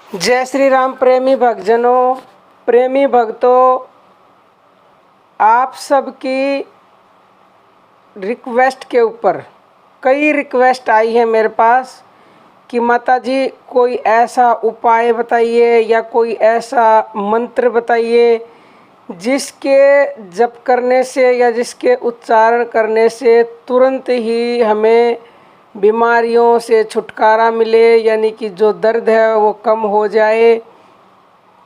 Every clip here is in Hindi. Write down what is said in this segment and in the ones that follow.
जय श्री राम प्रेमी भक्तजनों, प्रेमी भक्तों, आप सबकी रिक्वेस्ट के ऊपर कई रिक्वेस्ट आई है मेरे पास कि माता जी कोई ऐसा उपाय बताइए या कोई ऐसा मंत्र बताइए जिसके जप करने से या जिसके उच्चारण करने से तुरंत ही हमें बीमारियों से छुटकारा मिले, यानी कि जो दर्द है वो कम हो जाए।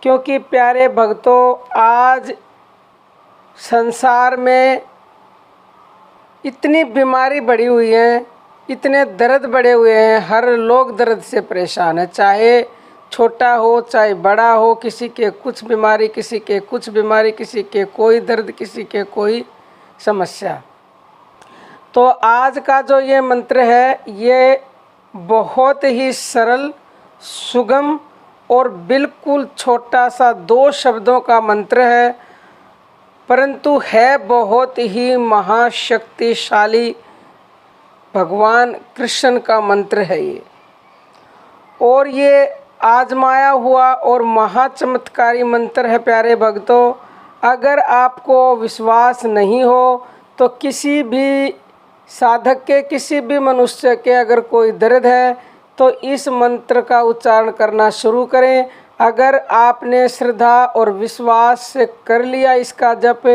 क्योंकि प्यारे भक्तों, आज संसार में इतनी बीमारी बढ़ी हुई है, इतने दर्द बढ़े हुए हैं, हर लोग दर्द से परेशान है, चाहे छोटा हो चाहे बड़ा हो, किसी के कुछ बीमारी, किसी के कुछ बीमारी, किसी के कोई दर्द, किसी के कोई समस्या। तो आज का जो ये मंत्र है ये बहुत ही सरल, सुगम और बिल्कुल छोटा सा 2 शब्दों का मंत्र है, परंतु है बहुत ही महाशक्तिशाली भगवान कृष्ण का मंत्र है ये। और ये आजमाया हुआ और महाचमत्कारी मंत्र है प्यारे भक्तों। अगर आपको विश्वास नहीं हो तो किसी भी साधक के, किसी भी मनुष्य के अगर कोई दर्द है तो इस मंत्र का उच्चारण करना शुरू करें। अगर आपने श्रद्धा और विश्वास से कर लिया इसका जप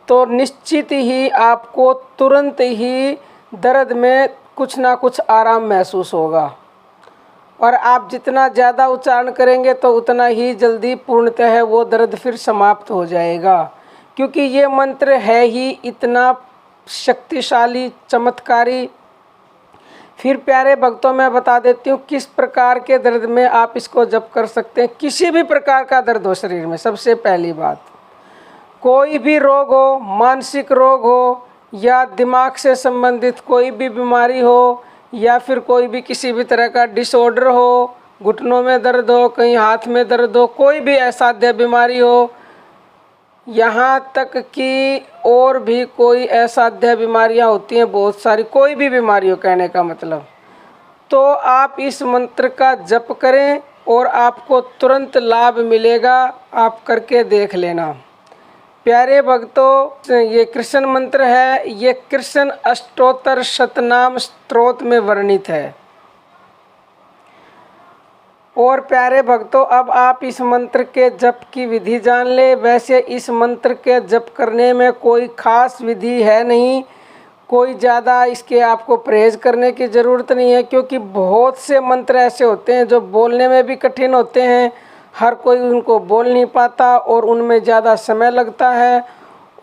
तो निश्चित ही आपको तुरंत ही दर्द में कुछ ना कुछ आराम महसूस होगा, और आप जितना ज़्यादा उच्चारण करेंगे तो उतना ही जल्दी पूर्णतः वो दर्द फिर समाप्त हो जाएगा। क्योंकि ये मंत्र है ही इतना शक्तिशाली, चमत्कारी। फिर प्यारे भक्तों, मैं बता देती हूँ किस प्रकार के दर्द में आप इसको जप कर सकते हैं। किसी भी प्रकार का दर्द हो शरीर में, सबसे पहली बात, कोई भी रोग हो, मानसिक रोग हो या दिमाग से संबंधित कोई भी बीमारी हो, या फिर कोई भी किसी भी तरह का डिसऑर्डर हो, घुटनों में दर्द हो, कहीं हाथ में दर्द हो, कोई भी असाध्य बीमारी हो, यहाँ तक कि और भी कोई असाध्य बीमारियाँ होती हैं बहुत सारी, कोई भी बीमारी हो कहने का मतलब, तो आप इस मंत्र का जप करें और आपको तुरंत लाभ मिलेगा। आप करके देख लेना। प्यारे भक्तों, ये कृष्ण मंत्र है, ये कृष्ण अष्टोत्तर शतनाम स्तोत्र में वर्णित है। और प्यारे भक्तों, अब आप इस मंत्र के जप की विधि जान ले। वैसे इस मंत्र के जप करने में कोई खास विधि है नहीं, कोई ज़्यादा इसके आपको परहेज करने की ज़रूरत नहीं है, क्योंकि बहुत से मंत्र ऐसे होते हैं जो बोलने में भी कठिन होते हैं, हर कोई उनको बोल नहीं पाता और उनमें ज़्यादा समय लगता है,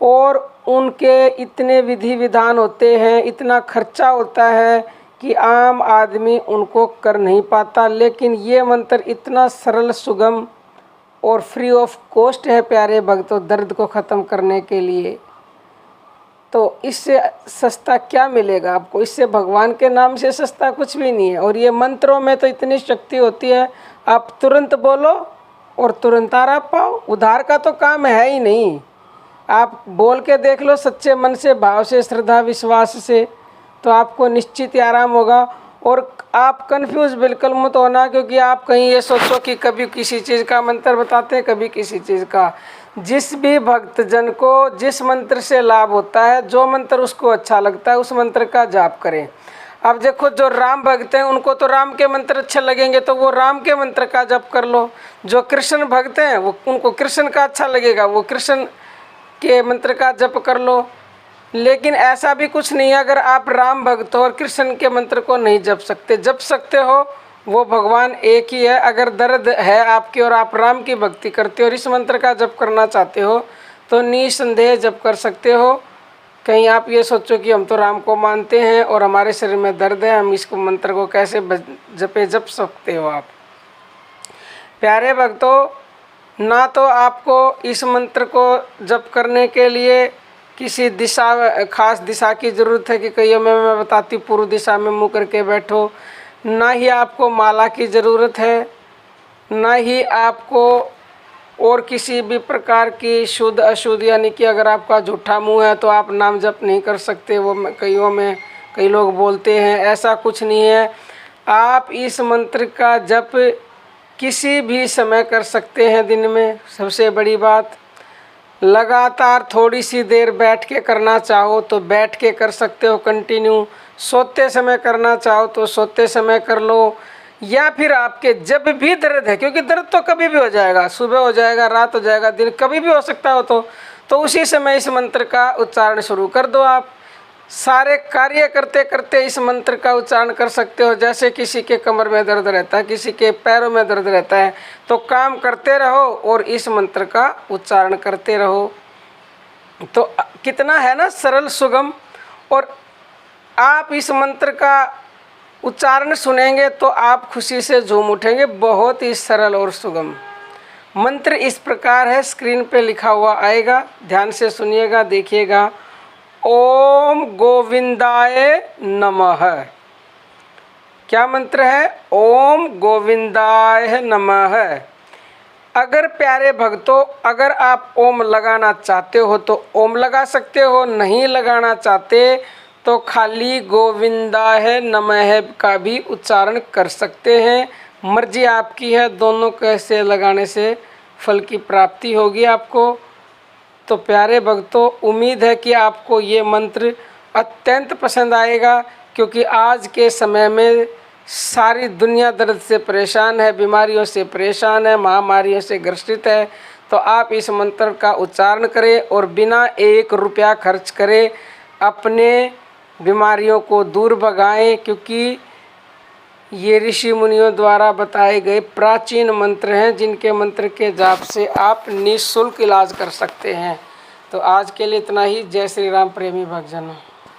और उनके इतने विधि विधान होते हैं, इतना खर्चा होता है कि आम आदमी उनको कर नहीं पाता। लेकिन ये मंत्र इतना सरल, सुगम और फ्री ऑफ कॉस्ट है प्यारे भक्तों, दर्द को ख़त्म करने के लिए। तो इससे सस्ता क्या मिलेगा आपको? इससे भगवान के नाम से सस्ता कुछ भी नहीं है। और ये मंत्रों में तो इतनी शक्ति होती है, आप तुरंत बोलो और तुरंत आराम पाओ। उधार का तो काम है ही नहीं। आप बोल के देख लो सच्चे मन से, भाव से, श्रद्धा विश्वास से, तो आपको निश्चित ही आराम होगा। और आप कंफ्यूज बिल्कुल मत होना, क्योंकि आप कहीं ये सोचो कि कभी किसी चीज़ का मंत्र बताते हैं, कभी किसी चीज़ का। जिस भी भक्तजन को जिस मंत्र से लाभ होता है, जो मंत्र उसको अच्छा लगता है, उस मंत्र का जाप करें। अब देखो, जो राम भक्त हैं उनको तो राम के मंत्र अच्छे लगेंगे तो वो राम के मंत्र का जप कर लो। जो कृष्ण भक्त हैं वो, उनको कृष्ण का अच्छा लगेगा, वो कृष्ण के मंत्र का जप कर लो। लेकिन ऐसा भी कुछ नहीं है, अगर आप राम भक्त हो और कृष्ण के मंत्र को नहीं जप सकते हो, वो भगवान एक ही है। अगर दर्द है आपकी और आप राम की भक्ति करते हो और इस मंत्र का जप करना चाहते हो तो निसंदेह जप कर सकते हो। कहीं आप ये सोचो कि हम तो राम को मानते हैं और हमारे शरीर में दर्द है, हम इसको मंत्र को कैसे जप सकते हो आप? प्यारे भक्तों, ना तो आपको इस मंत्र को जप करने के लिए किसी दिशा, खास दिशा की ज़रूरत है कि कहीं मैं बताती हूँ पूर्व दिशा में मुँह करके बैठो, ना ही आपको माला की ज़रूरत है, ना ही आपको और किसी भी प्रकार की शुद्ध अशुद्ध, यानी कि अगर आपका झूठा मुंह है तो आप नाम जप नहीं कर सकते, वो कई लोग बोलते हैं, ऐसा कुछ नहीं है। आप इस मंत्र का जप किसी भी समय कर सकते हैं दिन में। सबसे बड़ी बात, लगातार थोड़ी सी देर बैठ के करना चाहो तो बैठ के कर सकते हो कंटिन्यू, सोते समय करना चाहो तो सोते समय कर लो, या फिर आपके जब भी दर्द है, क्योंकि दर्द तो कभी भी हो जाएगा, सुबह हो जाएगा, रात हो जाएगा, दिन कभी भी हो सकता हो, तो उसी समय इस मंत्र का उच्चारण शुरू कर दो। आप सारे कार्य करते करते इस मंत्र का उच्चारण कर सकते हो। जैसे किसी के कमर में दर्द रहता है, किसी के पैरों में दर्द रहता है, तो काम करते रहो और इस मंत्र का उच्चारण करते रहो। तो कितना है ना सरल, सुगम, और आप इस मंत्र का उच्चारण सुनेंगे तो आप खुशी से झूम उठेंगे। बहुत ही सरल और सुगम मंत्र इस प्रकार है, स्क्रीन पे लिखा हुआ आएगा, ध्यान से सुनिएगा, देखिएगा। ओम गोविंदाय नमः। क्या मंत्र है? ओम गोविंदाय नमः। अगर प्यारे भक्तों, अगर आप ओम लगाना चाहते हो तो ओम लगा सकते हो, नहीं लगाना चाहते तो खाली गोविंदाय नमः का भी उच्चारण कर सकते हैं। मर्जी आपकी है, दोनों कैसे लगाने से फल की प्राप्ति होगी आपको। तो प्यारे भक्तों, उम्मीद है कि आपको ये मंत्र अत्यंत पसंद आएगा, क्योंकि आज के समय में सारी दुनिया दर्द से परेशान है, बीमारियों से परेशान है, महामारियों से ग्रसित है। तो आप इस मंत्र का उच्चारण करें और बिना 1 रुपया खर्च करे अपने बीमारियों को दूर भगाएं, क्योंकि ये ऋषि मुनियों द्वारा बताए गए प्राचीन मंत्र हैं, जिनके मंत्र के जाप से आप निःशुल्क इलाज कर सकते हैं। तो आज के लिए इतना ही। जय श्री राम प्रेमी भक्तजनों।